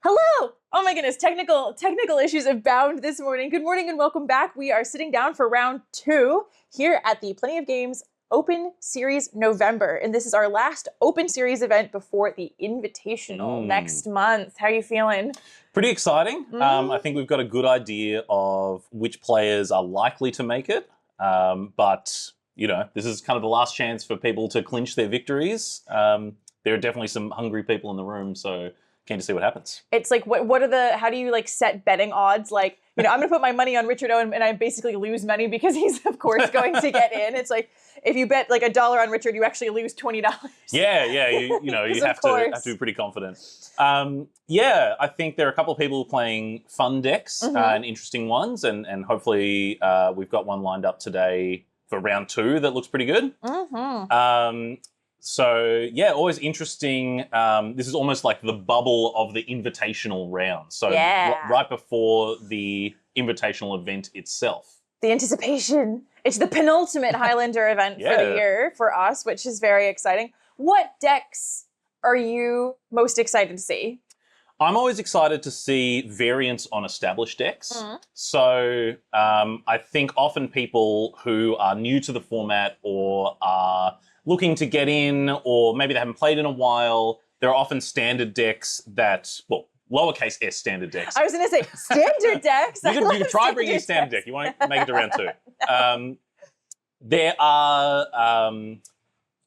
Hello! Oh my goodness, technical issues abound this morning. Good morning and welcome back. We are sitting down for round 2 here at the Plenty of Games Open Series November. And this is our last Open Series event before the Invitational next month. How are you feeling? Pretty exciting. I think we've got a good idea of which players are likely to make it. But, you know, this is kind of the last chance for people to clinch their victories. There are definitely some hungry people in the room, so keen to see what happens. It's like, how do you like set betting odds? Like, you know, I'm going to put my money on Richard Owen and I basically lose money because he's, of course, going to get in. It's like, if you bet like $1 on Richard, you actually lose $20. Yeah, you know, you have to be pretty confident. Yeah, I think there are a couple of people playing fun decks and interesting ones, and hopefully we've got one lined up today for round 2 that looks pretty good. So, yeah, always interesting. This is almost like the bubble of the invitational round. So right before the invitational event itself. The anticipation. It's the penultimate Highlander event for the year for us, which is very exciting. What decks are you most excited to see? I'm always excited to see variants on established decks. So I think often people who are new to the format or are looking to get in, or maybe they haven't played in a while, there are often standard decks that, well, lowercase s standard decks. I was going to say standard decks. You could try bringing a standard deck. You won't make it to round 2. There are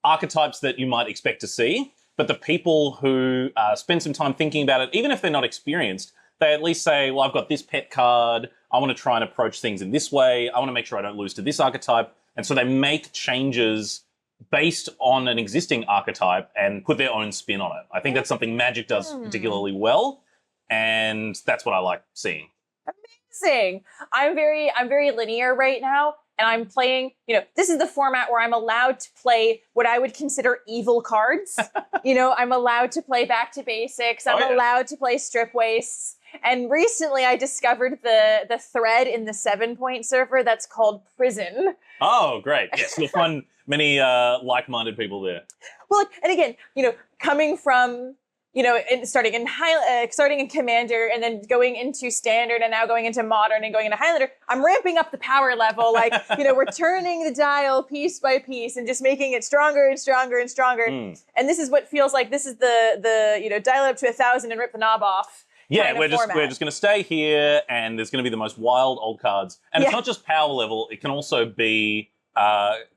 archetypes that you might expect to see, but the people who spend some time thinking about it, even if they're not experienced, they at least say, well, I've got this pet card. I want to try and approach things in this way. I want to make sure I don't lose to this archetype. And so they make changes based on an existing archetype and put their own spin on it. I think that's something Magic does particularly well, and that's what I like seeing. Amazing. I'm very linear right now, and I'm playing, you know, this is the format where I'm allowed to play what I would consider evil cards. You know, I'm allowed to play back to basics. I'm allowed to play strip wastes. And recently I discovered the thread in the 7-point server that's called Prison. Oh, great. Yes, you'll find many like-minded people there. Well, and again, you know, coming from, you know, starting in Commander and then going into Standard and now going into Modern and going into Highlander, I'm ramping up the power level. Like, you know, we're turning the dial piece by piece and just making it stronger and stronger and stronger. And this is what feels like this is the you know, dial it up to 1,000 and rip the knob off. Yeah, we're just going to stay here, and there's going to be the most wild old cards. And it's not just power level, it can also be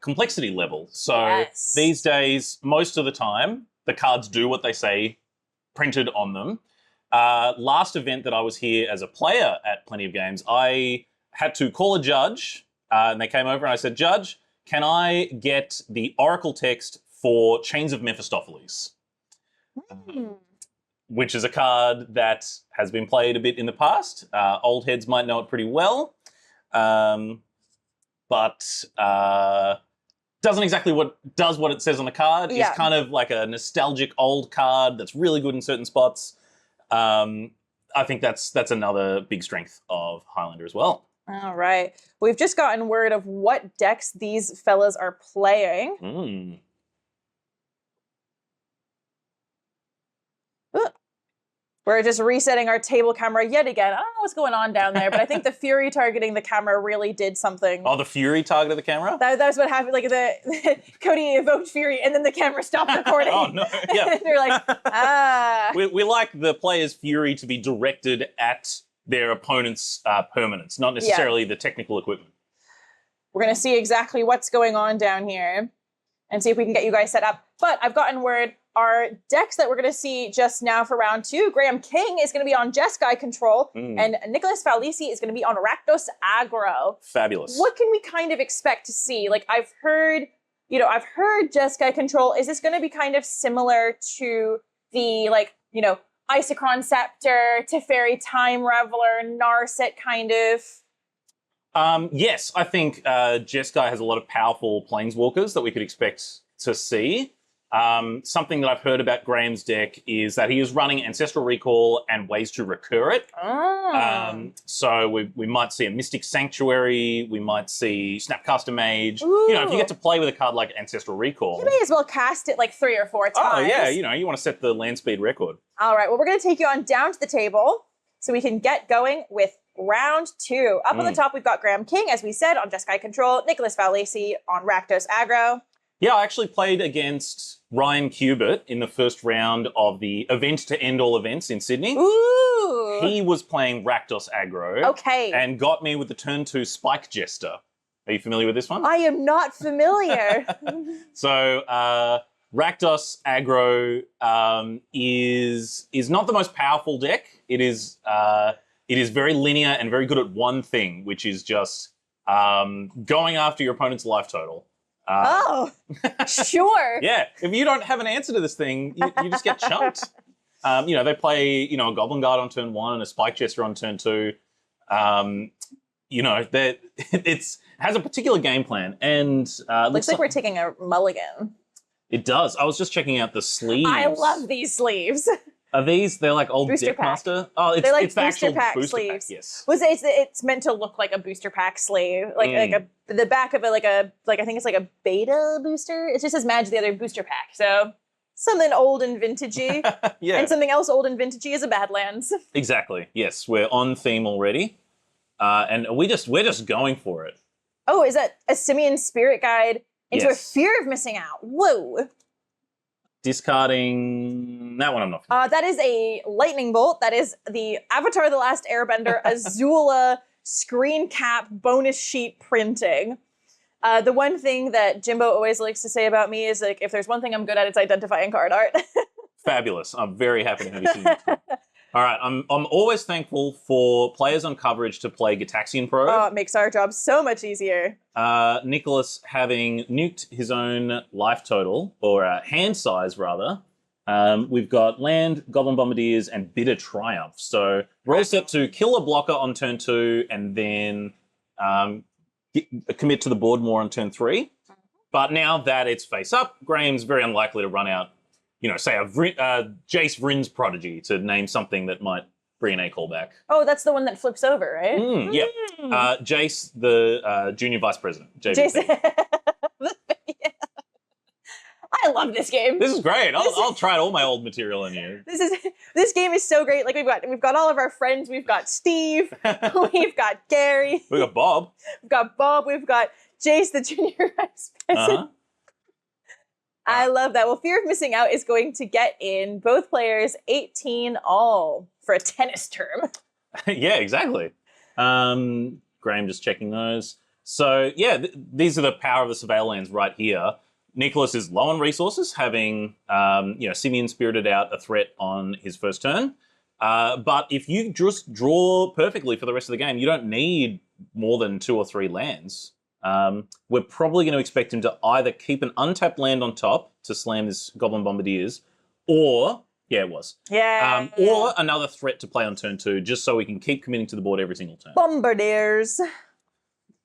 complexity level. So these days, most of the time, the cards do what they say printed on them. Last event that I was here as a player at Plenty of Games, I had to call a judge, and they came over and I said, Judge, can I get the Oracle text for Chains of Mephistopheles? Which is a card that has been played a bit in the past. Old heads might know it pretty well, but doesn't exactly does what it says on the card. It's kind of like a nostalgic old card that's really good in certain spots. I think that's another big strength of Highlander as well. All right. We've just gotten word of what decks these fellas are playing. We're just resetting our table camera yet again. I don't know what's going on down there, but I think the Fury targeting the camera really did something. Oh, the Fury targeted the camera? That's what happened. Like Cody evoked Fury, and then the camera stopped recording. Oh no! Yeah, they're like, ah. We like the player's Fury to be directed at their opponent's permanents, not necessarily the technical equipment. We're gonna see exactly what's going on down here, and see if we can get you guys set up. But I've gotten word. Our decks that we're going to see just now for round 2, Graham King is going to be on Jeskai control, and Nicholas Faulisi is going to be on Rakdos Aggro. Fabulous. What can we kind of expect to see? Like, I've heard Jeskai control. Is this going to be kind of similar to the, like, you know, Isochron Scepter, Teferi Time Reveler, Narset kind of? Yes, I think Jeskai has a lot of powerful planeswalkers that we could expect to see. Something that I've heard about Graham's deck is that he is running Ancestral Recall and ways to recur it. Oh. So we might see a Mystic Sanctuary, we might see Snapcaster Mage. Ooh. You know, if you get to play with a card like Ancestral Recall. You may as well cast it like 3 or 4 times. Oh, yeah, you know, you want to set the land speed record. All right, well, we're going to take you on down to the table so we can get going with round 2. Up on the top, we've got Graham King, as we said, on Jeskai Control, Nicholas Faulisi on Rakdos Aggro. Yeah, I actually played against Ryan Kubert in the first round of the event to end all events in Sydney. Ooh. He was playing Rakdos Aggro. Okay. And got me with the turn 2 Spike Jester. Are you familiar with this one? I am not familiar. So, Rakdos Aggro is not the most powerful deck. It is very linear and very good at one thing, which is just going after your opponent's life total. Oh, sure. Yeah, if you don't have an answer to this thing, you just get chunked. You know, they play, you know, a Goblin Guard on turn 1 and a Spike Jester on turn 2. You know, it has a particular game plan, and looks like we're taking a mulligan. It does. I was just checking out the sleeves. I love these sleeves. Are these? They're like old Booster pack. Deckmaster. Oh, it's They're like it's the booster actual pack booster sleeves. pack. Yes. It's meant to look like a booster pack sleeve, the back of it, I think it's like a beta booster. It just says Magic the Other booster pack. So something old and vintagey, Yeah. and something else old and vintagey is a Badlands. Exactly. Yes, we're on theme already, and we're just going for it. Oh, is that a Simian Spirit Guide into Yes. a fear of missing out? Whoa. Discarding that one, I'm not familiar. That is a lightning bolt. That is the Avatar: The Last Airbender Azula screen cap bonus sheet printing. The one thing that Jimbo always likes to say about me is, like, if there's one thing I'm good at, it's identifying card art. Fabulous. I'm very happy to have you seen this. All right, I'm always thankful for players on coverage to play Gitaxian Pro. Oh, it makes our job so much easier. Nicholas having nuked his own life total, or hand size rather. We've got land, Goblin Bombardiers, and Bitter Triumph. So we're all set to kill a blocker on turn 2 and then commit to the board more on turn 3. But now that it's face up, Graham's very unlikely to run out, you know, say a Jace Vryn's Prodigy, to name something that might bring an A-call back. Oh, that's the one that flips over, right? Yeah. Jace, the junior vice president. JVP. Jason. Yeah. I love this game. This is great. I'll try all my old material in here. This game is so great. Like, we've got all of our friends. We've got Steve. We've got Gary. We got Bob. We've got Bob. We've got Jace, the junior vice president. I love that. Well, fear of missing out is going to get in both players 18 all for a tennis term. Yeah, exactly. Graham just checking those. So yeah, these are the power of the Surveil lands right here. Nicholas is low on resources, having Simian spirited out a threat on his first turn. But if you just draw perfectly for the rest of the game, you don't need more than 2 or 3 lands. We're probably going to expect him to either keep an untapped land on top to slam his Goblin Bombardiers, or or another threat to play on turn 2, just so we can keep committing to the board every single turn. Bombardiers.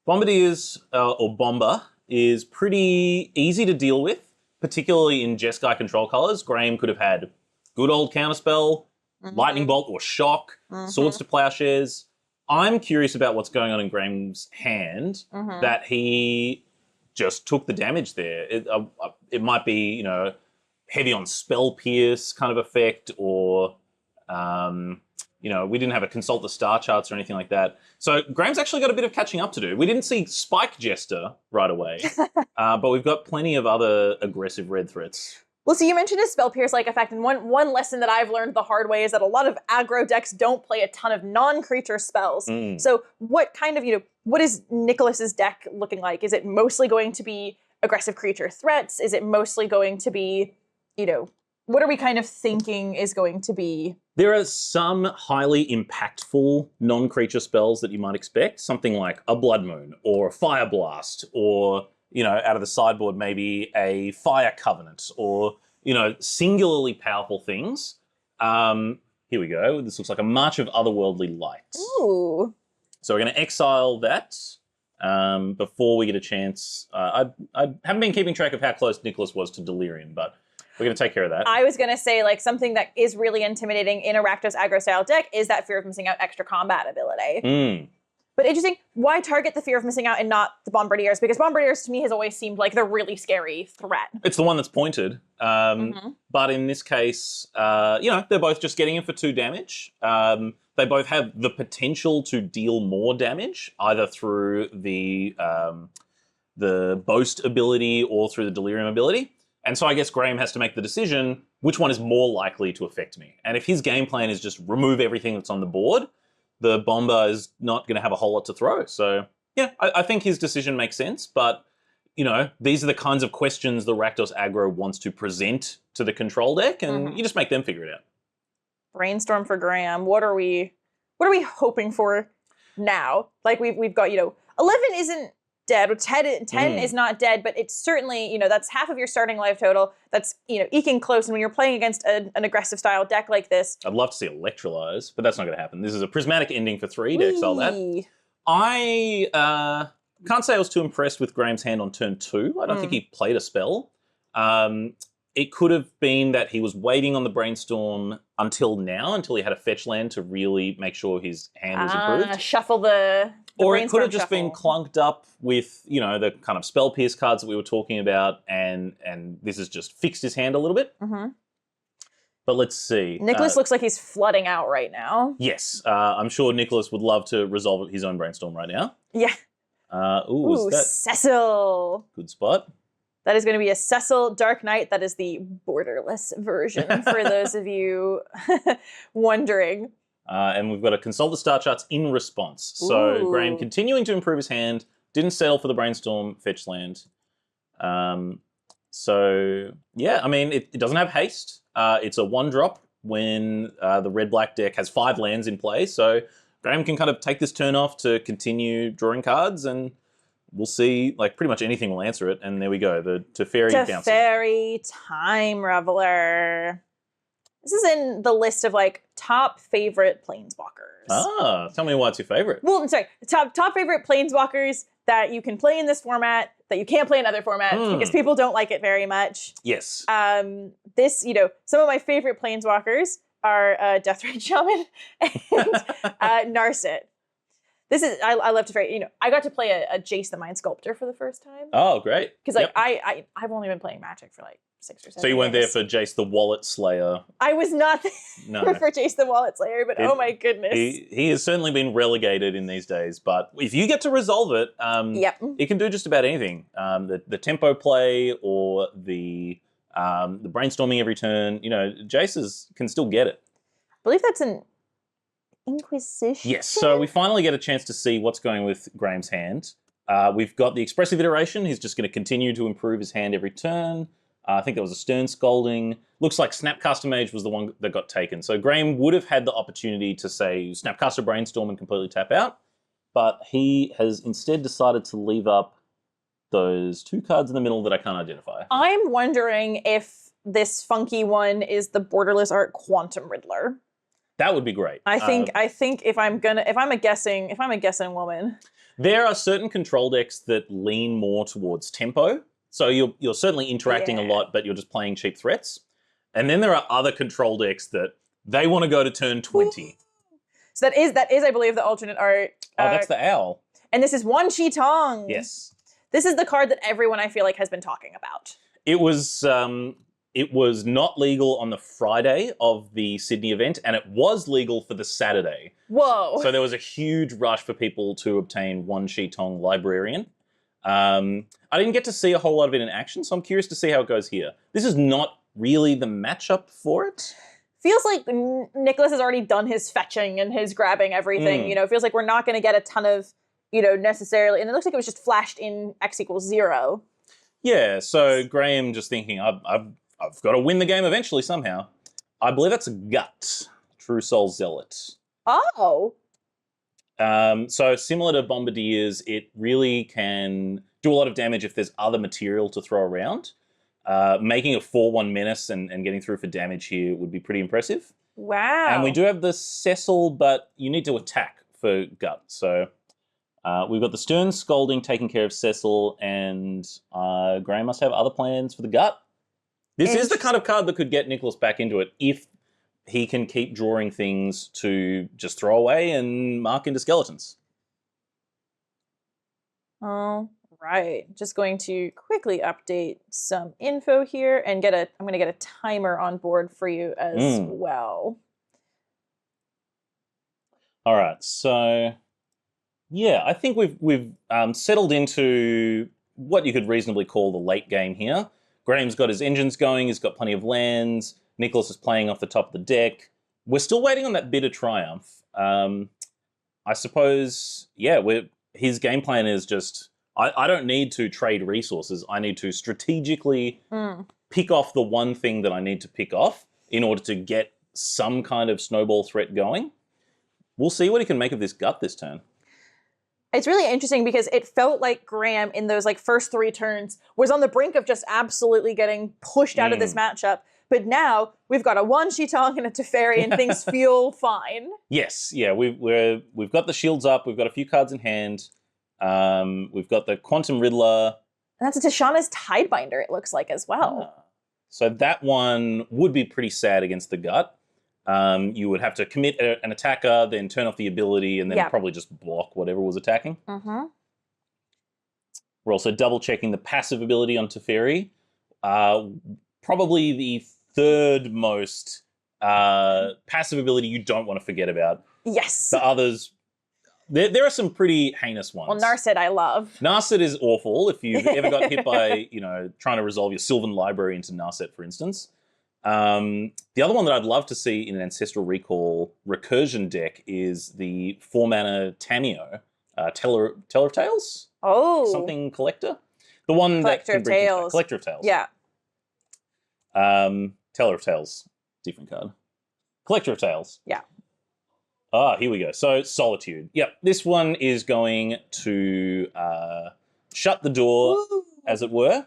Bombardiers, or Bomber, is pretty easy to deal with, particularly in Jeskai control colors. Graham could have had good old Counterspell, Lightning Bolt or Shock, Swords to Plowshares. I'm curious about what's going on in Graham's hand, that he just took the damage there. It might be, you know, heavy on Spell Pierce kind of effect, or, you know, we didn't have a Consult the Star Charts or anything like that. So Graham's actually got a bit of catching up to do. We didn't see Spike Jester right away, but we've got plenty of other aggressive red threats. Well, so you mentioned a Spell Pierce-like effect, and one lesson that I've learned the hard way is that a lot of aggro decks don't play a ton of non-creature spells. So what kind of, what is Nicholas's deck looking like? Is it mostly going to be aggressive creature threats? Is it mostly going to be, what are we kind of thinking is going to be? There are some highly impactful non-creature spells that you might expect, something like a Blood Moon or a Fire Blast, or, out of the sideboard, maybe a Fire Covenant, or, singularly powerful things. Here we go. This looks like a March of Otherworldly Light. Ooh. So we're going to exile that before we get a chance. I haven't been keeping track of how close Nicholas was to Delirium, but We're going to take care of that. I was going to say, like, something that is really intimidating in a Rakdos aggro style deck is that fear of missing out extra combat ability. But interesting, why target the fear of missing out and not the Bombardiers? Because Bombardiers to me has always seemed like the really scary threat. It's the one that's pointed. But in this case, they're both just getting in for 2 damage. They both have the potential to deal more damage, either through the boast ability or through the delirium ability. And so I guess Graham has to make the decision, which one is more likely to affect me? And if his game plan is just remove everything that's on the board, the Bomber is not going to have a whole lot to throw. So, yeah, I think his decision makes sense. But, these are the kinds of questions the Rakdos aggro wants to present to the control deck, and you just make them figure it out. Brainstorm for Graham. What are we hoping for now? Like, we've got, 11 isn't dead. 10 is not dead, but it's certainly, that's half of your starting life total. That's, eking close. And when you're playing against an aggressive style deck like this. I'd love to see Electrolyze, but that's not going to happen. This is a prismatic ending for 3 to exile that. I can't say I was too impressed with Graham's hand on turn 2. I don't think he played a spell. It could have been that he was waiting on the Brainstorm until he had a fetch land to really make sure his hand was improved. Shuffle the or it could have just been clunked up with, the kind of spell pierce cards that we were talking about, and this has just fixed his hand a little bit. But let's see. Nicholas looks like he's flooding out right now. Yes. I'm sure Nicholas would love to resolve his own Brainstorm right now. Yeah. Is that Cecil. Good spot. That is going to be a Cecil Dark Knight. That is the borderless version for those of you wondering. And we've got to consult the star charts in response. So Graham continuing to improve his hand, didn't settle for the Brainstorm fetch land. So, yeah, I mean, it doesn't have haste. It's a 1-drop when the red-black deck has 5 lands in play. So Graham can kind of take this turn off to continue drawing cards, and we'll see, like, pretty much anything will answer it. And there we go, the Teferi bouncer. Teferi Time Reveler. This is in the list of, like, top favorite planeswalkers. Tell me why it's your favorite. Well, I'm sorry. Top favorite planeswalkers that you can play in this format, that you can't play in other formats, because people don't like it very much. Yes. This, some of my favorite planeswalkers are Deathrite Shaman and Narset. This is, I love Teferi. I got to play a Jace the Mind Sculptor for the first time. Oh, great. Because, like, I've only been playing Magic for, like, 6 or 7 So you weren't there years. for Jace the Wallet Slayer? I was not there for Jace the Wallet Slayer, but oh my goodness. He has certainly been relegated in these days, but if you get to resolve it, it can do just about anything. The tempo play or the brainstorming every turn, Jace's can still get it. I believe that's an Inquisition. Yes, so we finally get a chance to see what's going with Graham's hand. We've got the expressive iteration. He's just going to continue to improve his hand every turn. I think there was a Stern Scolding. Looks like Snapcaster Mage was the one that got taken. So Graham would have had the opportunity to say Snapcaster Brainstorm and completely tap out, but he has instead decided to leave up those 2 cards in the middle that I can't identify. I'm wondering if this funky one is the borderless art Quantum Riddler. That would be great. I think if I'm a guessing woman. There are certain control decks that lean more towards tempo. So you're certainly interacting a lot, but you're just playing cheap threats. And then there are other control decks that they want to go to turn 20. So that is, I believe, the alternate art. That's the owl. And this is Wan Chi Tong. Yes. This is the card that everyone, I feel like, has been talking about. It was not legal on the Friday of the Sydney event, and it was legal for the Saturday. Whoa. So there was a huge rush for people to obtain Wan Chi Tong Librarian. I didn't get to see a whole lot of it in action, so I'm curious to see how it goes here. This is not really the matchup for it. Feels like Nicholas has already done his fetching and his grabbing everything. It feels like we're not going to get a ton of, necessarily. And it looks like it was just flashed in X = 0. Yeah, so Graham just thinking, I've got to win the game eventually somehow. I believe that's a Gut, True Soul Zealot. Oh. So similar to Bombardiers, it really can do a lot of damage if there's other material to throw around. Making a 4/1 menace and getting through for damage here would be pretty impressive. Wow. And we do have the Cecil, but you need to attack for Gut. So we've got the Stern Scolding taking care of Cecil, and Graham must have other plans for the Gut. This is the kind of card that could get Nicholas back into it if he can keep drawing things to just throw away and mark into skeletons. All right. Just going to quickly update some info here and I'm going to get a timer on board for you as well. All right. So, yeah, I think we've settled into what you could reasonably call the late game here. Graham's got his engines going. He's got plenty of lands. Nicholas is playing off the top of the deck. We're still waiting on that bit of triumph. I suppose, yeah, his game plan is just, I don't need to trade resources. I need to strategically pick off the one thing that I need to pick off in order to get some kind of snowball threat going. We'll see what he can make of this gut this turn. It's really interesting because it felt like Graham in those first 3 turns was on the brink of just absolutely getting pushed out of this matchup. But now we've got a Wan Shi-Tong and a Teferi and things feel fine. Yes, yeah, we've got the shields up. We've got a few cards in hand. We've got the Quantum Riddler. And that's a Tishana's Tidebinder, it looks like, as well. So that one would be pretty sad against the gut. You would have to commit an attacker, then turn off the ability, and then probably just block whatever was attacking. We're also double-checking the passive ability on Teferi. Probably the third most passive ability you don't want to forget about. Yes. The others, there are some pretty heinous ones. Well, Narset I love. Narset is awful if you've ever got hit by, trying to resolve your Sylvan Library into Narset, for instance. The other one that I'd love to see in an Ancestral Recall recursion deck is the 4-mana Tameo, Teller of Tales? Oh. Something Collector? The one Collector that of Tales. Collector of Tales. Yeah. Teller of Tales, different card. Collector of Tales. Yeah. Here we go. So Solitude. Yep, this one is going to shut the door, as it were.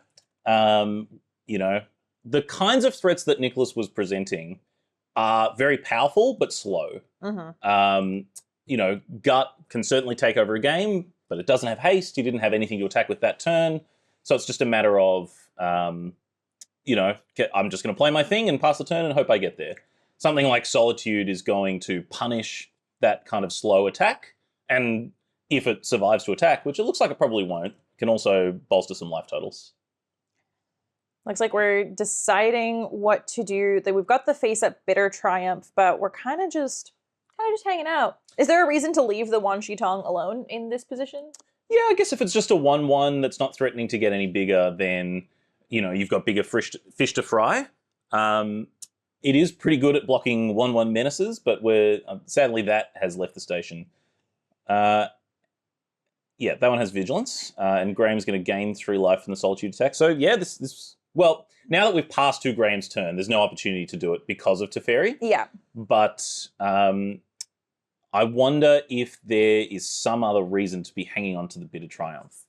The kinds of threats that Nicholas was presenting are very powerful but slow. Gut can certainly take over a game, but it doesn't have haste. He didn't have anything to attack with that turn. So it's just a matter of, I'm just going to play my thing and pass the turn and hope I get there. Something like Solitude is going to punish that kind of slow attack. And if it survives to attack, which it looks like it probably won't, can also bolster some life totals. Looks like we're deciding what to do. We've got the face-up Bitter Triumph, but we're kind of just hanging out. Is there a reason to leave the Wan Shi-Tong alone in this position? Yeah, I guess if it's just a 1/1 that's not threatening to get any bigger, then you've got bigger fish to fry. It is pretty good at blocking 1/1 menaces, but sadly that has left the station. Yeah, that one has Vigilance, and Graham's going to gain 3 life from the Solitude attack. So yeah, well, now that we've passed to Graham's turn, there's no opportunity to do it because of Teferi. Yeah. But I wonder if there is some other reason to be hanging on to the Bitter Triumph.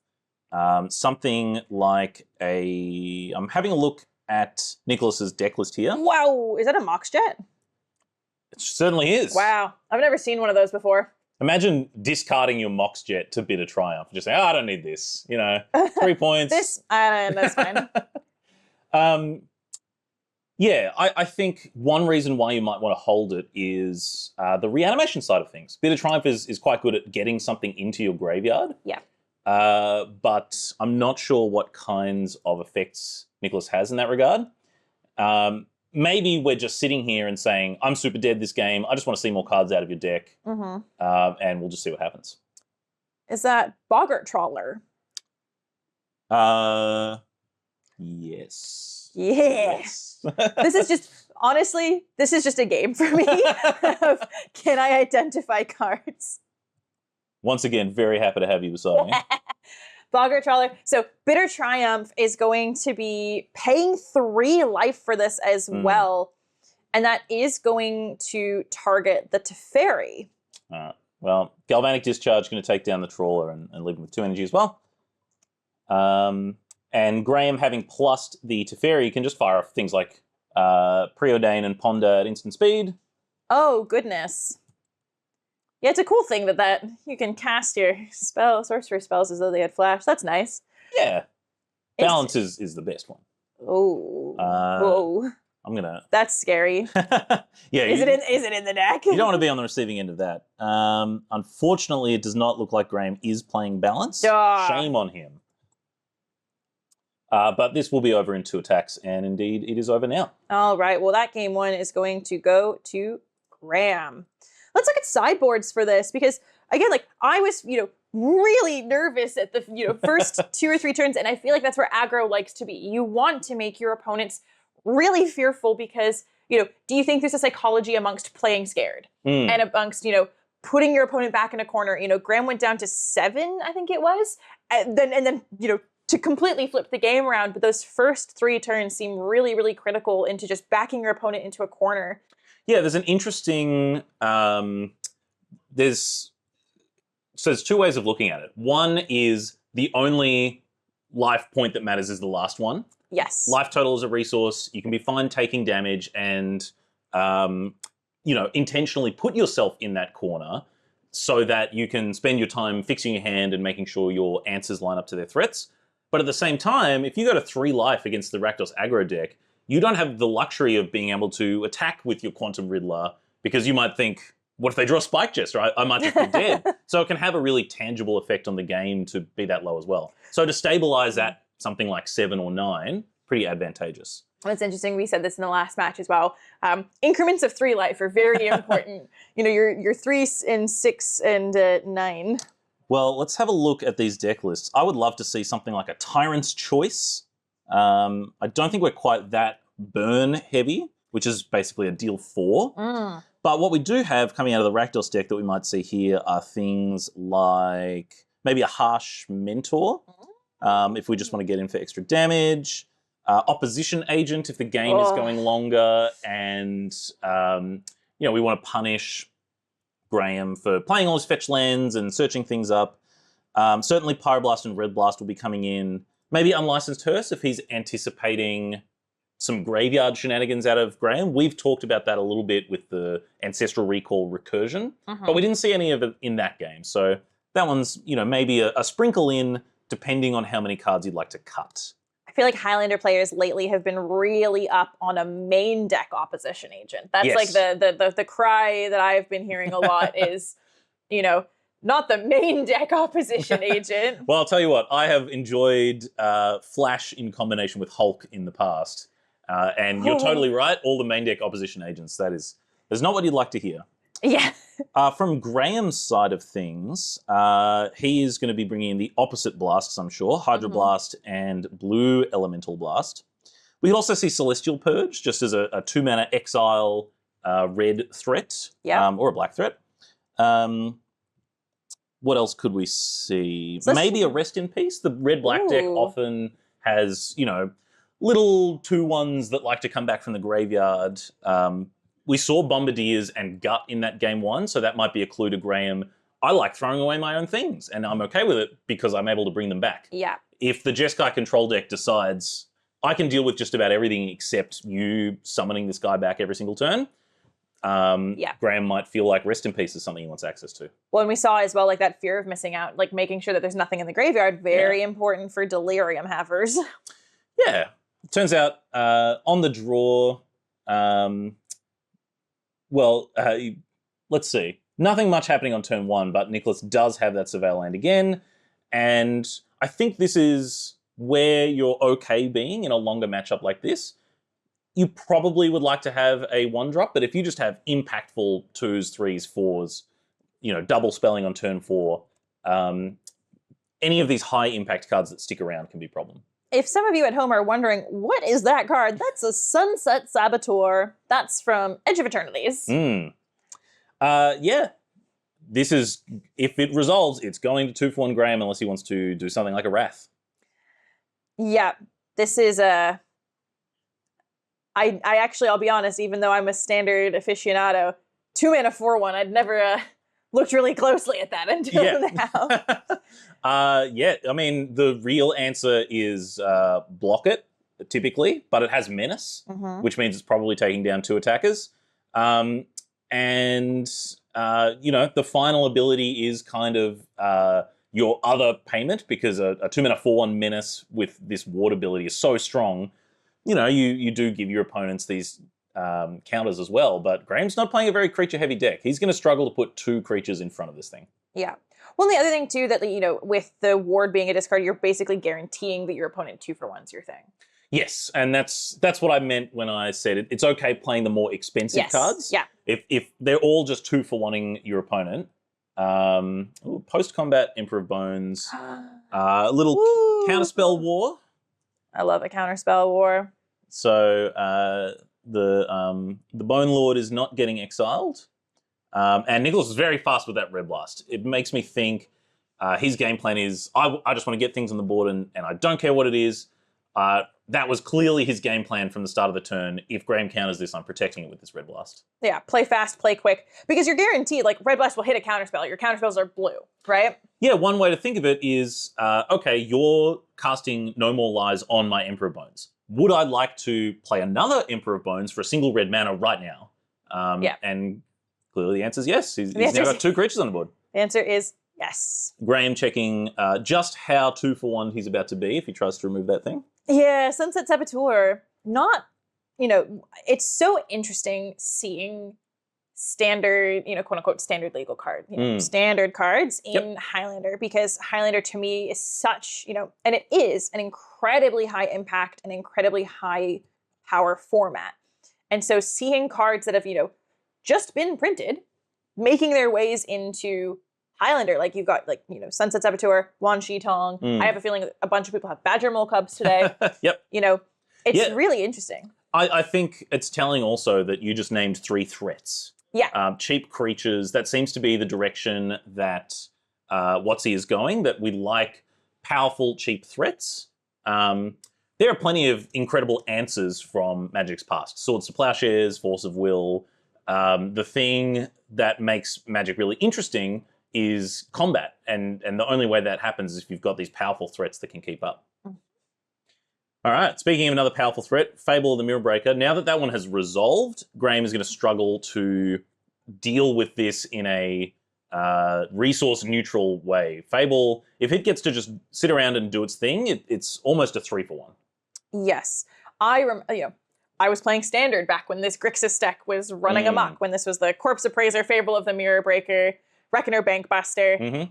Something like I'm having a look at Nicholas's deck list here. Wow, is that a Mox Jet? It certainly is. Wow, I've never seen one of those before. Imagine discarding your Mox Jet to Bitter Triumph. Just saying, I don't need this. 3 points. That's fine. Yeah, I think one reason why you might want to hold it is the reanimation side of things. Bitter Triumph is quite good at getting something into your graveyard. Yeah. But I'm not sure what kinds of effects Nicholas has in that regard. Maybe we're just sitting here and saying, I'm super dead this game. I just want to see more cards out of your deck. And we'll just see what happens. Is that Boggart Trawler? Yes. Yes. This is just a game for me of can I identify cards? Once again, very happy to have you beside me. Boggart Trawler. So Bitter Triumph is going to be paying 3 life for this as well. And that is going to target the Teferi. Well, Galvanic Discharge is going to take down the Trawler and leave him with 2 energy as well. And Graham, having plussed the Teferi, can just fire off things like Preordain and Ponder at instant speed. Oh, goodness. Yeah, it's a cool thing that you can cast your sorcery spells as though they had flash. That's nice. Yeah. Balance is the best one. Oh. Uh, Whoa. I'm going to... That's scary. Yeah. Is it in the deck? You don't want to be on the receiving end of that. Unfortunately, it does not look like Graham is playing balance. Shame on him. But this will be over in 2 attacks, and indeed it is over now. All right. Well, that game 1 is going to go to Graham. Let's look at sideboards for this because, again, like I was, really nervous at the first 2 or 3 turns, and I feel like that's where aggro likes to be. You want to make your opponents really fearful because, do you think there's a psychology amongst playing scared and amongst, putting your opponent back in a corner? Graham went down to 7, I think it was, and then to completely flip the game around. But those first 3 turns seem really, really critical into just backing your opponent into a corner. Yeah, there's an interesting, there's 2 ways of looking at it. One is the only life point that matters is the last one. Yes. Life total is a resource. You can be fine taking damage and, intentionally put yourself in that corner so that you can spend your time fixing your hand and making sure your answers line up to their threats. But at the same time, if you go to 3 life against the Rakdos aggro deck, you don't have the luxury of being able to attack with your Quantum Riddler because you might think, what if they draw Spike Jester? I might just be dead. So it can have a really tangible effect on the game to be that low as well. So to stabilize at something like 7 or 9, pretty advantageous. That's interesting. We said this in the last match as well. Increments of 3 life are very important. Your 3 and 6 and 9. Well, let's have a look at these deck lists. I would love to see something like a Tyrant's Choice. I don't think we're quite that burn heavy, which is basically a deal 4. But what we do have coming out of the Rakdos deck that we might see here are things like maybe a Harsh Mentor, if we just want to get in for extra damage. Opposition Agent if the game is going longer and, we want to punish Graham for playing all his fetch lands and searching things up. Certainly Pyroblast and Red Blast will be coming in. Maybe Unlicensed Hearse if he's anticipating some graveyard shenanigans out of Graham. We've talked about that a little bit with the Ancestral Recall Recursion, but we didn't see any of it in that game. So that one's, maybe a sprinkle in depending on how many cards you'd like to cut. I feel like Highlander players lately have been really up on a main deck Opposition Agent. That's like the cry that I've been hearing a lot is, not the main deck Opposition Agent. Well, I'll tell you what, I have enjoyed Flash in combination with Hulk in the past. And you're totally right, all the main deck Opposition Agents, that's not what you'd like to hear. Yeah. From Graham's side of things, he is going to be bringing in the opposite blasts, I'm sure, Hydro Blast and Blue Elemental Blast. We could also see Celestial Purge, just as a 2-mana exile red threat, or a black threat. What else could we see? Maybe a Rest in Peace. The red-black deck often has, little 2/1s that like to come back from the graveyard. We saw Bombardiers and Gut in that game 1, so that might be a clue to Graham. I like throwing away my own things, and I'm okay with it because I'm able to bring them back. Yeah. If the Jeskai control deck decides, I can deal with just about everything except you summoning this guy back every single turn, Graham might feel like Rest in Peace is something he wants access to. Well, and we saw as well, like that fear of missing out, like making sure that there's nothing in the graveyard, very important for Delirium havers. Yeah. It turns out on the draw, let's see. Nothing much happening on turn 1, but Nicholas does have that Surveil Land again. And I think this is where you're okay being in a longer matchup like this. You probably would like to have a 1-drop, but if you just have impactful 2s, 3s, 4s, double spelling on turn 4, any of these high impact cards that stick around can be a problem. If some of you at home are wondering, what is that card? That's a Sunset Saboteur. That's from Edge of Eternities. Yeah. This is, if it resolves, it's going to 2-for-1 Graham unless he wants to do something like a Wrath. Yeah. This is a... I actually, I'll be honest, even though I'm a standard aficionado, 2-mana 4/1, I'd never looked really closely at that until now. I mean, the real answer is block it, typically, but it has Menace, which means it's probably taking down 2 attackers. The final ability is kind of your other payment, because a 2-mana 4/1 Menace with this Ward ability is so strong. you do give your opponents these counters as well, but Graham's not playing a very creature-heavy deck. He's going to struggle to put 2 creatures in front of this thing. Yeah. Well, and the other thing, too, that, with the ward being a discard, you're basically guaranteeing that your opponent 2-for-1's your thing. Yes, and that's what I meant when I said it's okay playing the more expensive cards. Yeah. If they're all just 2-for-1ing your opponent. Post-combat Emperor of Bones. A little counterspell war. I love a counterspell war. So the Bone Lord is not getting exiled. And Nicholas is very fast with that Red Blast. It makes me think his game plan is, I just want to get things on the board and I don't care what it is. That was clearly his game plan from the start of the turn. If Graham counters this, I'm protecting it with this Red Blast. Yeah, play fast, play quick. Because you're guaranteed, Red Blast will hit a counterspell. Your counterspells are blue, right? Yeah, one way to think of it is, okay, you're casting No More Lies on my Emperor of Bones. Would I like to play another Emperor of Bones for a single red mana right now? Yeah. And clearly the answer is yes. He's now got 2 creatures on the board. The answer is yes. Graham checking just how 2-for-1 he's about to be if he tries to remove that thing. Yeah, Sunset Saboteur, it's so interesting seeing standard, quote unquote, standard legal card, standard cards in Highlander, because Highlander to me is such, and it is an incredibly high impact and incredibly high power format. And so seeing cards that have, just been printed, making their ways into Highlander, you've got Sunset Saboteur, Wan Shi Tong. I have a feeling a bunch of people have Badger Mole Cubs today. Yep. It's really interesting. I think it's telling also that you just named 3 threats. Yeah. Cheap creatures. That seems to be the direction that WotC is going, that we like powerful, cheap threats. There are plenty of incredible answers from Magic's past. Swords to Plowshares, Force of Will. The thing that makes Magic really interesting is combat. And the only way that happens is if you've got these powerful threats that can keep up. All right, speaking of another powerful threat, Fable of the Mirror Breaker. Now that one has resolved, Graham is going to struggle to deal with this in a resource-neutral way. Fable, if it gets to just sit around and do its thing, it's almost a 3-for-1. Yes. I was playing Standard back when this Grixis deck was running amok, when this was the Corpse Appraiser, Fable of the Mirror Breaker, Reckoner Bankbuster.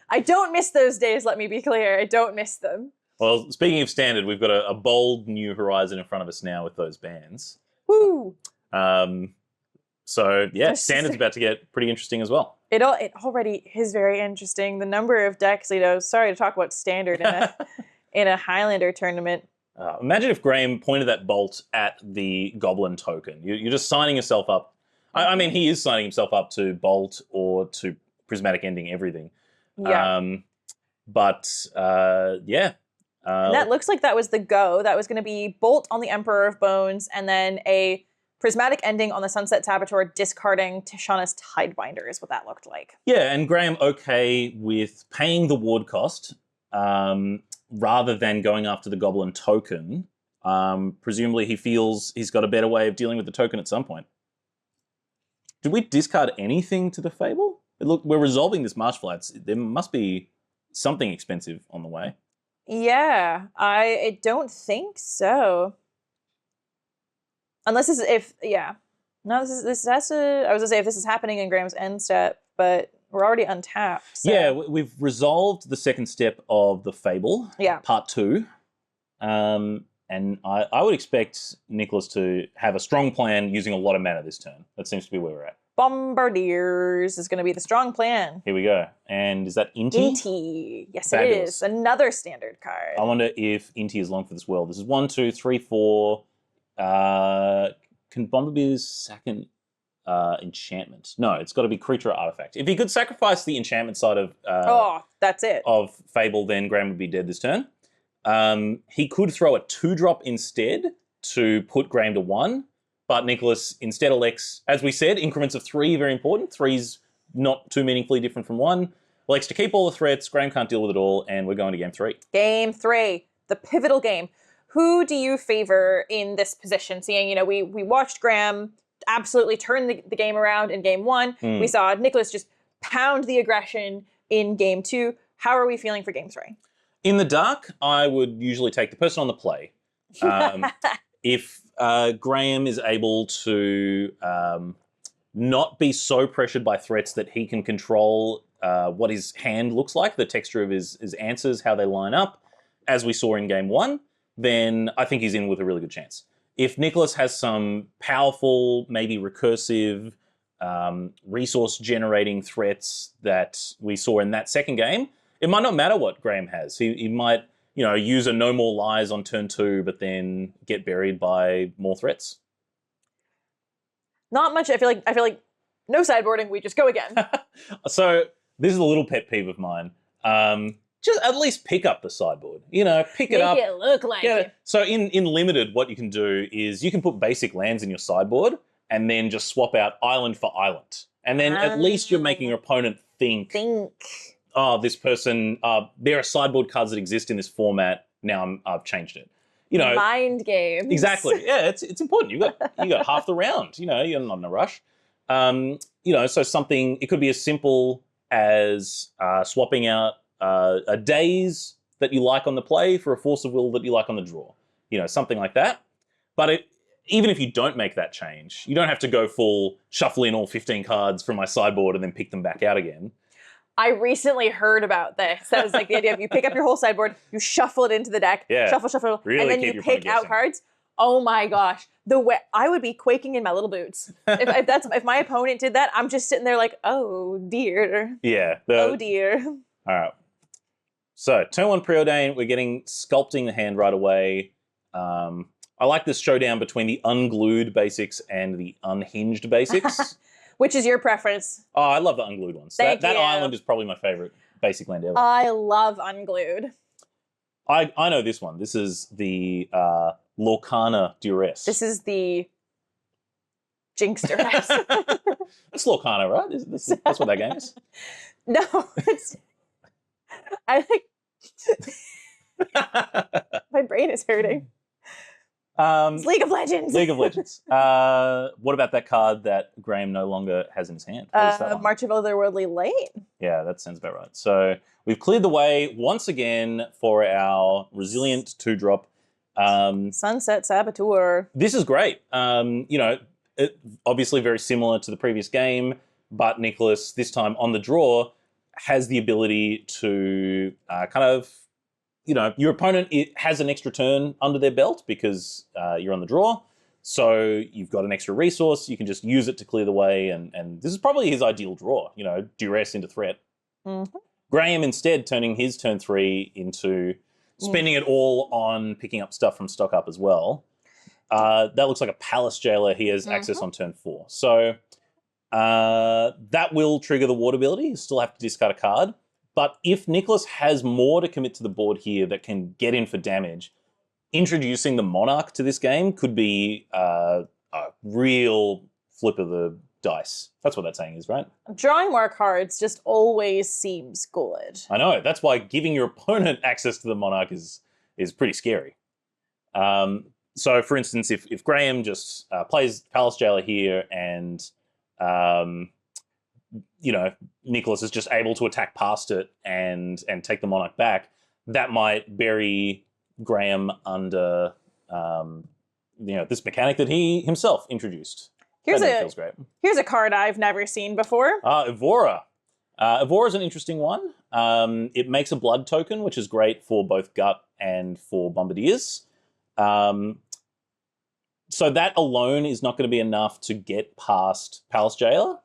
I don't miss those days, let me be clear. I don't miss them. Well, speaking of Standard, we've got a bold new horizon in front of us now with those bans. Woo! So, yeah, Standard's about to get pretty interesting as well. It already is very interesting. The number of decks, sorry to talk about Standard in a Highlander tournament. Imagine if Graham pointed that bolt at the Goblin token. You're just signing yourself up. I mean, he is signing himself up to Bolt or to Prismatic Ending everything. Yeah. Yeah. And that looks like that was the go. That was going to be Bolt on the Emperor of Bones and then a Prismatic Ending on the Sunset Saboteur, discarding Tishana's Tidebinder is what that looked like. Yeah, and Graham okay with paying the ward cost rather than going after the Goblin token. Presumably he feels he's got a better way of dealing with the token at some point. Did we discard anything to the Fable? Look, we're resolving this Marsh Flats. There must be something expensive on the way. Yeah, I don't think so. Unless No, this has to, I was gonna say if this is happening in Graham's end step, but we're already untapped. So. Yeah, we've resolved the second step of the Fable, part 2. And I would expect Nicholas to have a strong plan using a lot of mana this turn. That seems to be where we're at. Bombardiers is going to be the strong plan. Here we go. And is that Inti? Inti. Yes, Fabulous. It is. Another standard card. I wonder if Inti is long for this world. This is 1, 2, 3, 4. Can Bomber be his second enchantment? No, it's got to be creature or artifact. If he could sacrifice the enchantment side of that's it. Of Fable, then Graham would be dead this turn. He could throw a 2-drop instead to put Graham to 1, but Nicholas instead elects, as we said, increments of 3, very important. 3's not too meaningfully different from 1. Elects to keep all the threats, Graham can't deal with it all, and we're going to game 3. Game 3, the pivotal game. Who do you favor in this position? Seeing, we watched Graham absolutely turn the game around in game 1. We saw Nicholas just pound the aggression in game 2. How are we feeling for game 3? In the dark, I would usually take the person on the play. If Graham is able to not be so pressured by threats that he can control what his hand looks like, the texture of his answers, how they line up, as we saw in game 1, then I think he's in with a really good chance. If Nicholas has some powerful, maybe recursive, resource-generating threats that we saw in that second game, it might not matter what Graham has. He might, use a no more lies on turn 2, but then get buried by more threats. Not much. I feel like no sideboarding. We just go again. So this is a little pet peeve of mine. Just at least pick up the sideboard. Pick it up. Make it look like it. So in limited, what you can do is you can put basic lands in your sideboard and then just swap out island for island. And then at least you're making your opponent think, oh, this person, there are sideboard cards that exist in this format. Now I've changed it. Mind games. Exactly. Yeah, it's important. You got half the round. You're not in a rush. So something, it could be as simple as swapping out a daze that you like on the play for a force of will that you like on the draw. Something like that. But even if you don't make that change, you don't have to go full shuffle in all 15 cards from my sideboard and then pick them back out again. I recently heard about this. That was like the idea of you pick up your whole sideboard, you shuffle it into the deck, shuffle, really, and then you pick out cards. Oh my gosh. The way I would be quaking in my little boots. If my opponent did that, I'm just sitting there like, oh dear. Yeah. Oh dear. All right. So turn 1 preordain, we're getting sculpting the hand right away. I like this showdown between the unglued basics and the unhinged basics. Which is your preference? Oh, I love the unglued ones. That island is probably my favorite basic land ever. I love unglued. I know this one. This is the Lorcana Duress. This is the Jinx Duress. It's Lorcana, right? That's what that game is. No, it's... I think... My brain is hurting. It's League of Legends. League of Legends. What about that card that Graham no longer has in his hand? What is that one? March of Otherworldly Light. Yeah, that sounds about right. So we've cleared the way once again for our resilient 2-drop. Sunset Saboteur. This is great. Obviously very similar to the previous game, but Nicholas, this time on the draw, has the ability to your opponent has an extra turn under their belt because you're on the draw. So you've got an extra resource. You can just use it to clear the way. And this is probably his ideal draw, duress into threat. Mm-hmm. Graham instead turning his turn 3 into spending it all on picking up stuff from stock up as well. That looks like a Palace Jailer. He has access on turn 4. So that will trigger the ward ability. You still have to discard a card. But if Nicholas has more to commit to the board here that can get in for damage, introducing the Monarch to this game could be a real flip of the dice. That's what that saying is, right? Drawing more cards just always seems good. I know. That's why giving your opponent access to the Monarch is pretty scary. So, for instance, if Graham just plays Palace Jailer here and Nicholas is just able to attack past it and take the Monarch back, that might bury Graham under this mechanic that he himself introduced. Feels great. Here's a card I've never seen before. Evora. Evora is an interesting one. It makes a blood token, which is great for both gut and for bombardiers. So that alone is not going to be enough to get past Palace Jailer.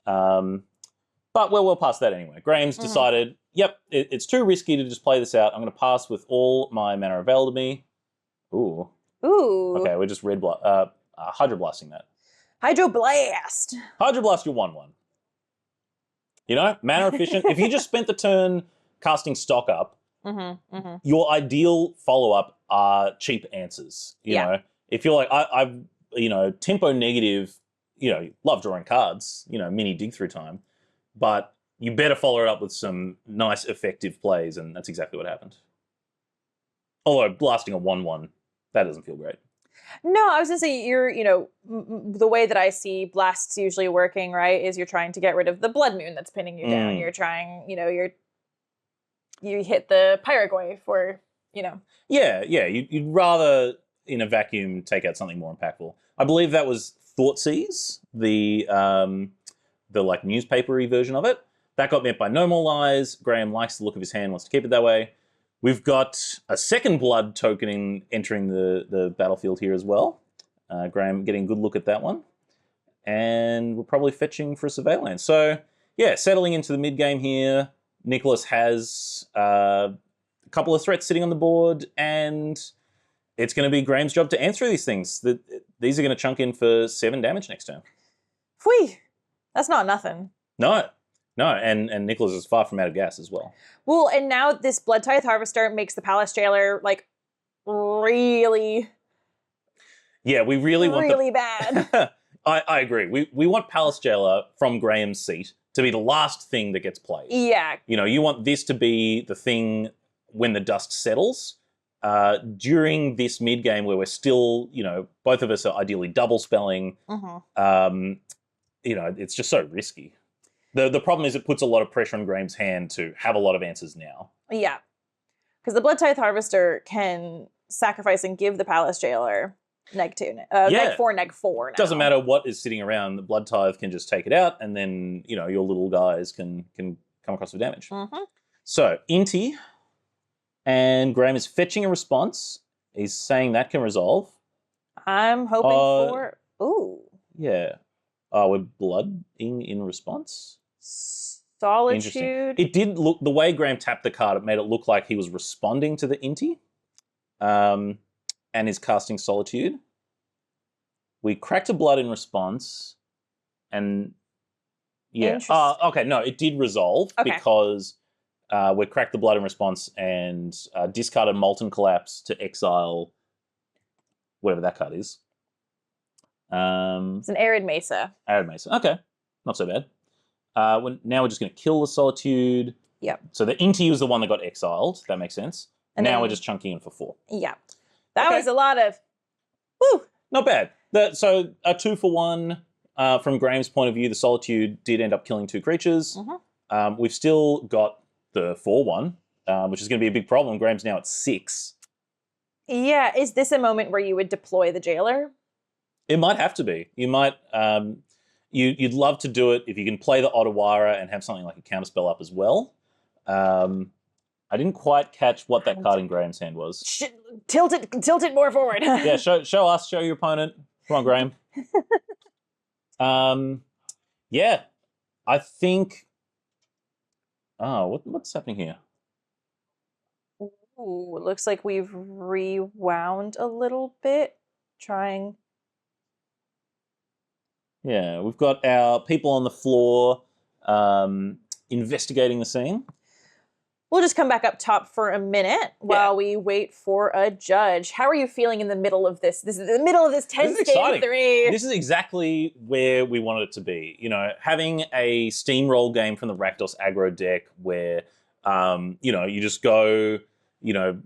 But we're well past that anyway. Graham's decided, yep, it's too risky to just play this out. I'm going to pass with all my mana available to me. Ooh. Okay, we're just Hydroblasting that. Hydroblast. Hydroblast your 1/1. Mana efficient. If you just spent the turn casting stock up, your ideal follow-up are cheap answers. You know, if you're like, I've tempo negative, love drawing cards, mini dig through time, but you better follow it up with some nice effective plays, and that's exactly what happened. Although blasting a 1/1, that doesn't feel great. No, I was gonna say the way that I see blasts usually working, right, is you're trying to get rid of the blood moon that's pinning you down. You're trying, you hit the Pyrogoyf or you know. Yeah. You'd rather in a vacuum take out something more impactful. I believe that was Thoughtseize, the like newspapery version of it. That got met by no more lies. Graham likes the look of his hand, wants to keep it that way. We've got a second blood token entering the battlefield here as well. Graham getting a good look at that one. And we're probably fetching for a surveillance. So, yeah, settling into the mid-game here. Nicholas has a couple of threats sitting on the board, and it's going to be Graham's job to answer these things. These are going to chunk in for 7 damage next turn. Phui! That's not nothing. No, and Nicholas is far from out of gas as well. Well, and now this Blood Tithe Harvester makes the Palace Jailer, like, really... Yeah, we really want really bad. I agree. We want Palace Jailer from Graham's seat to be the last thing that gets played. Yeah. You know, you want this to be the thing when the dust settles. During this mid-game where we're still, you know, both of us are ideally double spelling, you know, it's just so risky. The problem is it puts a lot of pressure on Graham's hand to have a lot of answers now. Yeah. Because the Blood Tithe Harvester can sacrifice and give the Palace Jailer -2, -4, -4 now. Doesn't matter what is sitting around, the Blood Tithe can just take it out, and then, you know, your little guys can come across with damage. So, Inti, and Graham is fetching a response. He's saying that can resolve. I'm hoping for... Ooh. Yeah. We're blooding in response. Solitude. It did look, the way Graham tapped the card, it made it look like he was responding to the Inti. And is casting Solitude. We cracked a blood in response, and yeah. Okay, no, it did resolve because we cracked the blood in response and discarded Molten Collapse to exile whatever that card is. It's an Arid Mesa. Arid Mesa. Okay, not so bad. Now we're just going to kill the Solitude. Yep. So the Inti was the one that got exiled. That makes sense. And now we're just chunking in for 4. Yeah. That was a lot of... Woo! Not bad. So a 2-for-1 from Graham's point of view, the Solitude did end up killing 2 creatures. We've still got the 4-1, which is going to be a big problem. Graham's now at 6. Yeah. Is this a moment where you would deploy the Jailer? It might have to be. You might... you'd love to do it if you can play the Otawara and have something like a counterspell up as well. I didn't quite catch what that card in Graham's hand was. Tilt it more forward. Yeah, show your opponent. Come on, Graham. Yeah, I think. Oh, what's happening here? Ooh, it looks like we've rewound a little bit. Trying. Yeah, we've got our people on the floor investigating the scene. We'll just come back up top for a minute while we wait for a judge. How are you feeling in the middle of this? This is the middle of this tense game 3. This is exactly where we wanted it to be. You know, having a steamroll game from the Rakdos aggro deck where, you know, you just go, you know,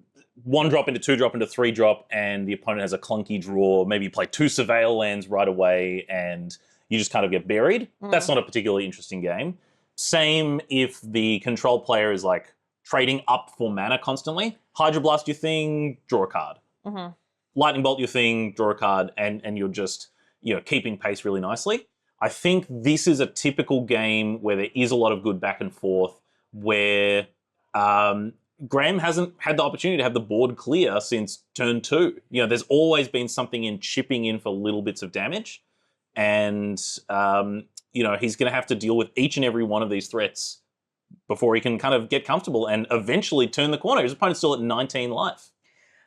1-drop into 2-drop into 3-drop and the opponent has a clunky draw. Maybe you play 2 Surveil lands right away and you just kind of get buried. That's not a particularly interesting game. Same if the control player is like, trading up for mana constantly. Hydroblast your thing, draw a card. Lightning Bolt your thing, draw a card, and you're just, you know, keeping pace really nicely. I think this is a typical game where there is a lot of good back and forth, where Graham hasn't had the opportunity to have the board clear since turn 2. You know, there's always been something in chipping in for little bits of damage, and you know, he's going to have to deal with each and every one of these threats before he can kind of get comfortable and eventually turn the corner. His opponent's still at 19 life.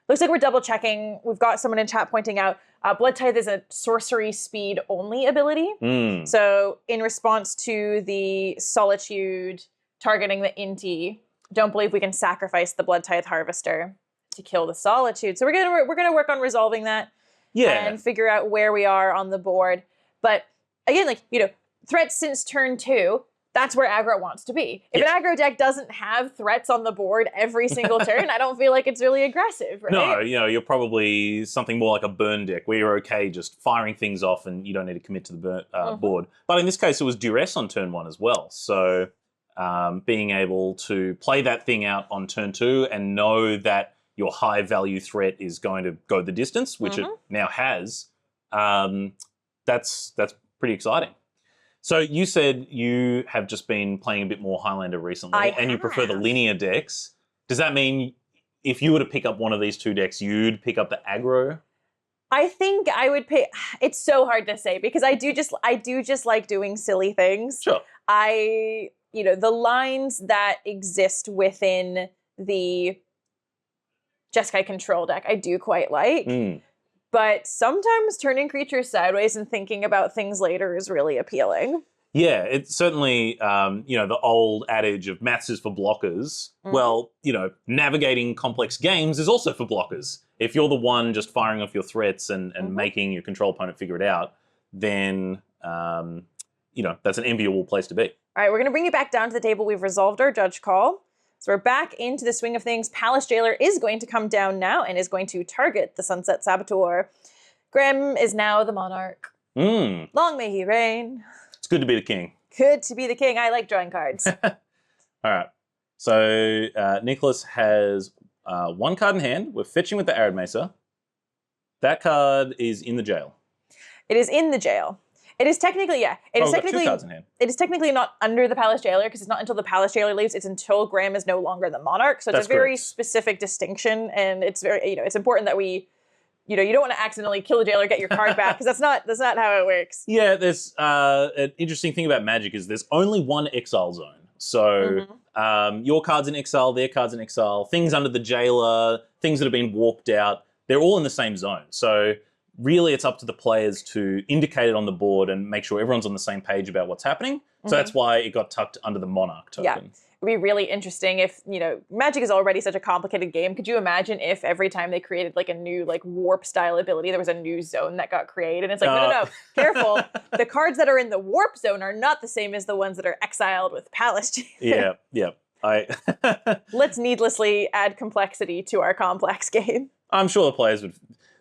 Looks like we're double checking. We've got someone in chat pointing out Blood Tithe is a sorcery speed only ability. So in response to the Solitude targeting the Inti, don't believe we can sacrifice the Blood Tithe Harvester to kill the Solitude. So we're gonna work on resolving that and figure out where we are on the board. But again, like, you know, threats since turn 2, that's where aggro wants to be. If an aggro deck doesn't have threats on the board every single turn, I don't feel like it's really aggressive, right? No, you know, you're probably something more like a burn deck where you're okay just firing things off and you don't need to commit to the board. But in this case, it was duress on turn 1 as well. So being able to play that thing out on turn 2 and know that your high value threat is going to go the distance, which it now has. That's pretty exciting. So you said you have just been playing a bit more Highlander recently, and you prefer the linear decks. Does that mean if you were to pick up one of these two decks, you'd pick up the aggro? I think I would pick. It's so hard to say because I do just like doing silly things. Sure. The lines that exist within the Jeskai control deck, I do quite like. But sometimes turning creatures sideways and thinking about things later is really appealing. Yeah, it's certainly, the old adage of maths is for blockers. Well, navigating complex games is also for blockers. If you're the one just firing off your threats and making your control opponent figure it out, then, that's an enviable place to be. All right, we're going to bring you back down to the table. We've resolved our judge call. So we're back into the swing of things. Palace Jailer is going to come down now and is going to target the Sunset Saboteur. Graham is now the monarch. Long may he reign. It's good to be the king. Good to be the king. I like drawing cards. All right. So Nicholas has one card in hand. We're fetching with the Arid Mesa. That card is in the jail. It is in the jail. It is technically, yeah. It is technically, two cards in hand. It is technically not under the Palace Jailer because it's not until the Palace Jailer leaves. It's until Graham is no longer the monarch. So it's a very specific distinction, and it's very, it's important that we, you don't want to accidentally kill the jailer, get your card back because that's not how it works. Yeah, there's an interesting thing about Magic is there's only one exile zone. So your card's in exile, their card's in exile. Things under the jailer, things that have been walked out, they're all in the same zone. So really, it's up to the players to indicate it on the board and make sure everyone's on the same page about what's happening. So that's why it got tucked under the Monarch token. Yeah. It'd be really interesting if, Magic is already such a complicated game. Could you imagine if every time they created like a new warp style ability, there was a new zone that got created? And it's like, no, careful. The cards that are in the warp zone are not the same as the ones that are exiled with Palace Jailer. Yeah. Let's needlessly add complexity to our complex game. I'm sure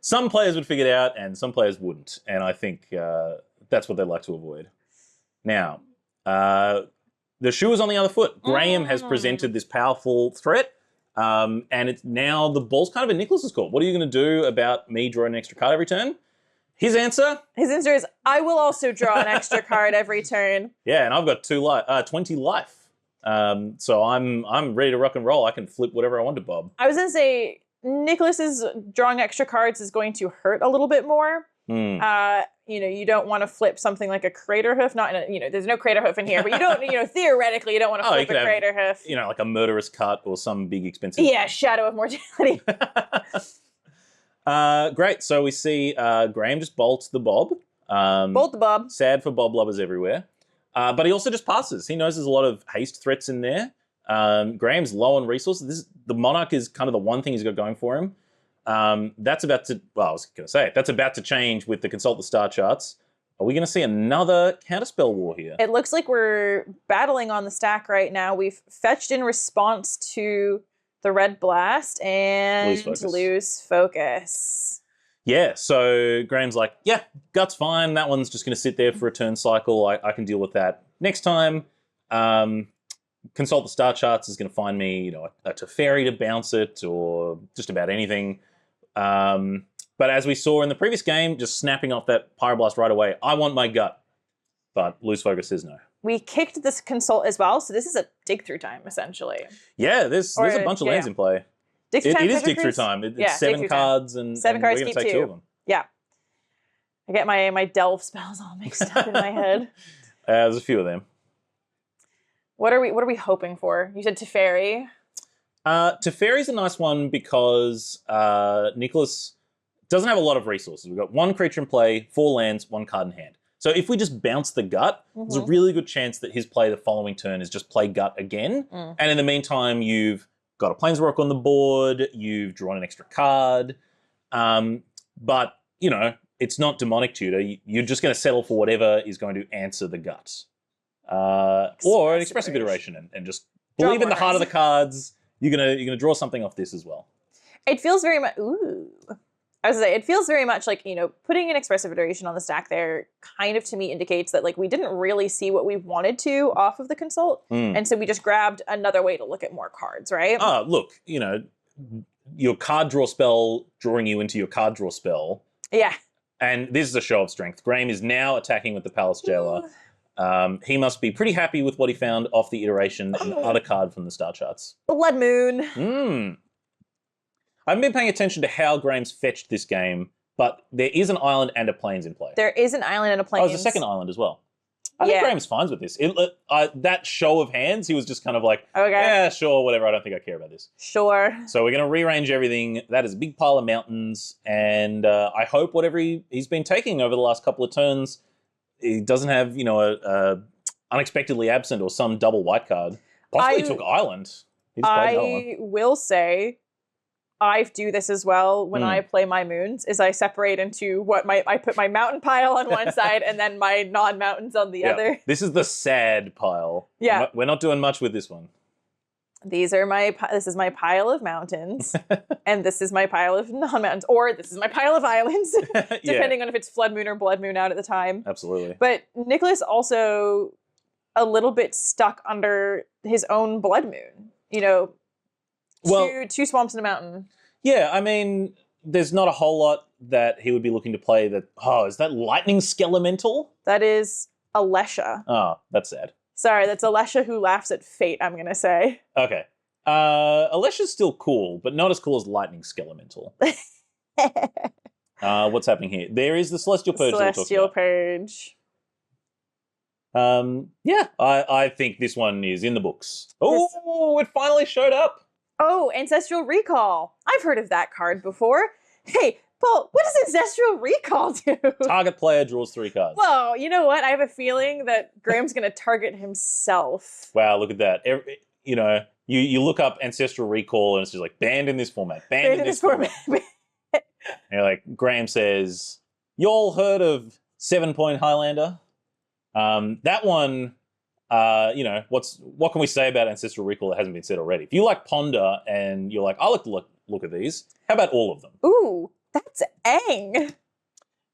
some players would figure it out and some players wouldn't. And I think that's what they'd like to avoid. Now, the shoe is on the other foot. Graham has presented this powerful threat, and it's now the ball's kind of in Nicholas's court. What are you going to do about me drawing an extra card every turn? His answer is, I will also draw an extra card every turn. Yeah, and I've got 20 life. So I'm ready to rock and roll. I can flip whatever I want to, Bob. I was going to say, Nicholas's drawing extra cards is going to hurt a little bit more. You don't want to flip something like a Crater Hoof. There's no Crater Hoof in here, but you don't, theoretically, you don't want to flip a Crater Hoof. Like a Murderous Cut or some big expensive. Yeah, Shadow of Mortality. Great. So we see Graham just bolts the Bob. Bolt the Bob. Sad for Bob lovers everywhere. But he also just passes. He knows there's a lot of haste threats in there. Graham's low on resources. The Monarch is kind of the one thing he's got going for him. That's about to change with the Consult the Star Charts. Are we going to see another Counterspell War here? It looks like we're battling on the stack right now. We've fetched in response to the Red Blast and lose focus. Yeah, so Graham's like, yeah, Gut's fine. That one's just going to sit there for a turn cycle. I can deal with that. Next time, Consult the Star Charts is going to find me, a Teferi to bounce it or just about anything. But as we saw in the previous game, just snapping off that Pyroblast right away, I want my Gut. But Lose Focus says no. We kicked this Consult as well, so this is a dig through time, essentially. Yeah, there's a bunch of lands in play. It is dig through time. It's 7 cards and we're going to take 2 of them. Yeah. I get my Delve spells all mixed up in my head. There's a few of them. What are we hoping for? You said Teferi. Teferi's a nice one because Nicholas doesn't have a lot of resources. We've got 1 creature in play, 4 lands, 1 card in hand. So if we just bounce the Gut, there's a really good chance that his play the following turn is just play Gut again. And in the meantime, you've got a Planeswalker on the board, you've drawn an extra card. But, it's not demonic tutor. You're just going to settle for whatever is going to answer the Gut. Or an Expressive Iteration and just believe in the heart of the cards. You're gonna draw something off this as well. It feels very much. It feels very much like putting an Expressive Iteration on the stack there. Kind of to me indicates that we didn't really see what we wanted to off of the Consult, and so we just grabbed another way to look at more cards, right? Look, your card draw spell drawing you into your card draw spell. Yeah. And this is a show of strength. Graham is now attacking with the Palace Jailer. He must be pretty happy with what he found off the iteration and the other card from the star charts. Blood Moon. I haven't been paying attention to how Graham's fetched this game, but there is an island and a plains in play. There is an island and a plains. Oh, there's a second island as well. I think Graham's fine with this. That show of hands, he was just kind of like, yeah, sure, whatever. I don't think I care about this. Sure. So we're going to rearrange everything. That is a big pile of mountains. And I hope whatever he's been taking over the last couple of turns, he doesn't have, a unexpectedly absent or some double white card. Possibly took island. I will say, I do this as well when I play my moons, is I separate into I put my mountain pile on one side and then my non-mountains on the other. This is the sad pile. Yeah. We're not doing much with this one. This is my pile of mountains and this is my pile of non-mountains, or this is my pile of islands, depending on if it's Flood Moon or Blood Moon out at the time. Absolutely. But Nicholas also a little bit stuck under his own Blood Moon, two swamps and a mountain. Yeah, I mean, there's not a whole lot that he would be looking to play that... Oh, is that Lightning Skelemental? That is Alesha. Oh, that's sad. Sorry, that's Alesha who laughs at fate, I'm going to say. Okay. Alesha's still cool, but not as cool as Lightning Skelemental. What's happening here? There is the Celestial Purge. Celestial Purge. Yeah, I think this one is in the books. Oh, it finally showed up. Oh, Ancestral Recall. I've heard of that card before. Hey, Paul, what does Ancestral Recall do? Target player draws 3 cards. Well, you know what? I have a feeling that Graham's going to target himself. Wow, look at that. You look up Ancestral Recall and it's just like, banned in this format, banned in this format. And you're like, Graham says, you all heard of 7-Point Highlander? That one... what can we say about Ancestral Recall that hasn't been said already? If you like Ponder and you're like, I like to look at these, how about all of them? Ooh, that's Aang.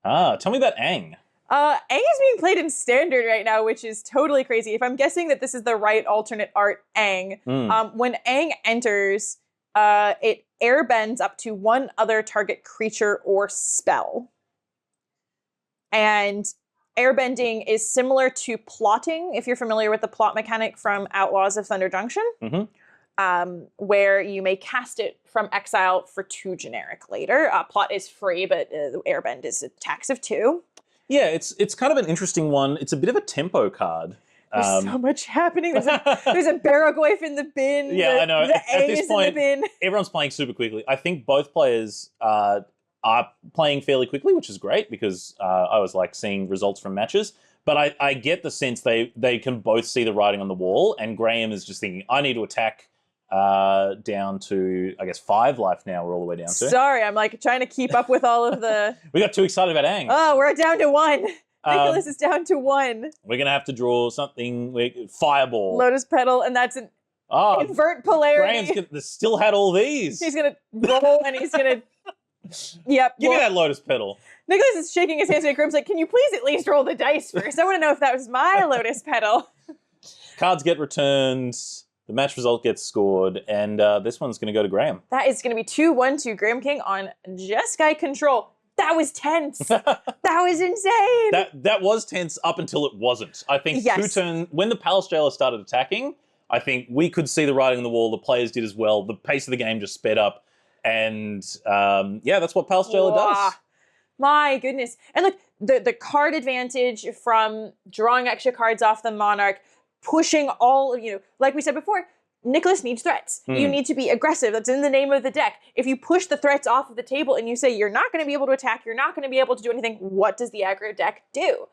Tell me about Aang. Aang is being played in Standard right now, which is totally crazy. If I'm guessing that this is the right alternate art Aang, when Aang enters, it airbends up to one other target creature or spell. And airbending is similar to plotting, if you're familiar with the plot mechanic from Outlaws of Thunder Junction, where you may cast it from exile for 2 generic later. Plot is free, but airbend is a tax of 2. Yeah, it's kind of an interesting one. It's a bit of a tempo card. There's so much happening. There's a Barragoyf in the bin. Yeah, I know. The At this point, in the bin. Everyone's playing super quickly. I think both players are playing fairly quickly, which is great because I was like seeing results from matches. But I get the sense they can both see the writing on the wall, and Graham is just thinking, I need to attack down to, I guess, 5 life now. We're all the way down to. Sorry, I'm like trying to keep up with all of the... We got too excited about Aang. Oh, we're down to 1. Nicholas is down to 1. We're going to have to draw something, Fireball. Lotus Petal, and that's an invert polarity. Graham's still had all these. He's going to roll, and he's going to... Yep. Give me that Lotus Petal. Nicholas is shaking his hands at Graham's like, can you please at least roll the dice first? I want to know if that was my Lotus Petal. Cards get returned, the match result gets scored, and this one's going to go to Graham. That is going to be 2-1 Graham King on Jeskai control. That was tense. That was insane. That was tense up until it wasn't. I think 2 turns, when the Palace Jailer started attacking, I think we could see the writing on the wall, the players did as well, the pace of the game just sped up. And that's what Palace Jailer does. My goodness. And look, the card advantage from drawing extra cards off the Monarch, pushing all, like we said before, Nicholas needs threats. You need to be aggressive. That's in the name of the deck. If you push the threats off of the table and you say you're not going to be able to attack, you're not going to be able to do anything, what does the aggro deck do?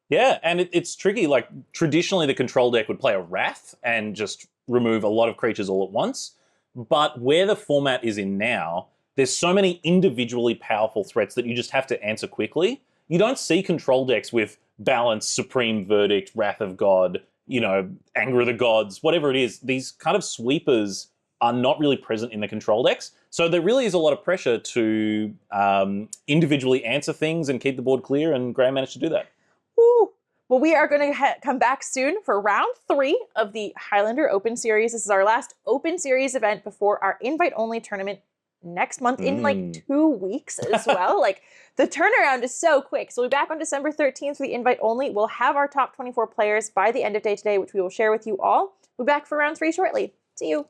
Yeah, and it's tricky. Like, traditionally the control deck would play a Wrath and just remove a lot of creatures all at once. But where the format is in now, there's so many individually powerful threats that you just have to answer quickly. You don't see control decks with Balance, Supreme Verdict, Wrath of God, Anger of the Gods, whatever it is. These kind of sweepers are not really present in the control decks. So there really is a lot of pressure to individually answer things and keep the board clear, and Graham managed to do that. Woo. Well, we are going to come back soon for round 3 of the Highlander Open Series. This is our last Open Series event before our invite-only tournament next month in like 2 weeks as well. Like the turnaround is so quick. So we'll be back on December 13th for the invite only. We'll have our top 24 players by the end of day today, which we will share with you all. We'll be back for round 3 shortly. See you.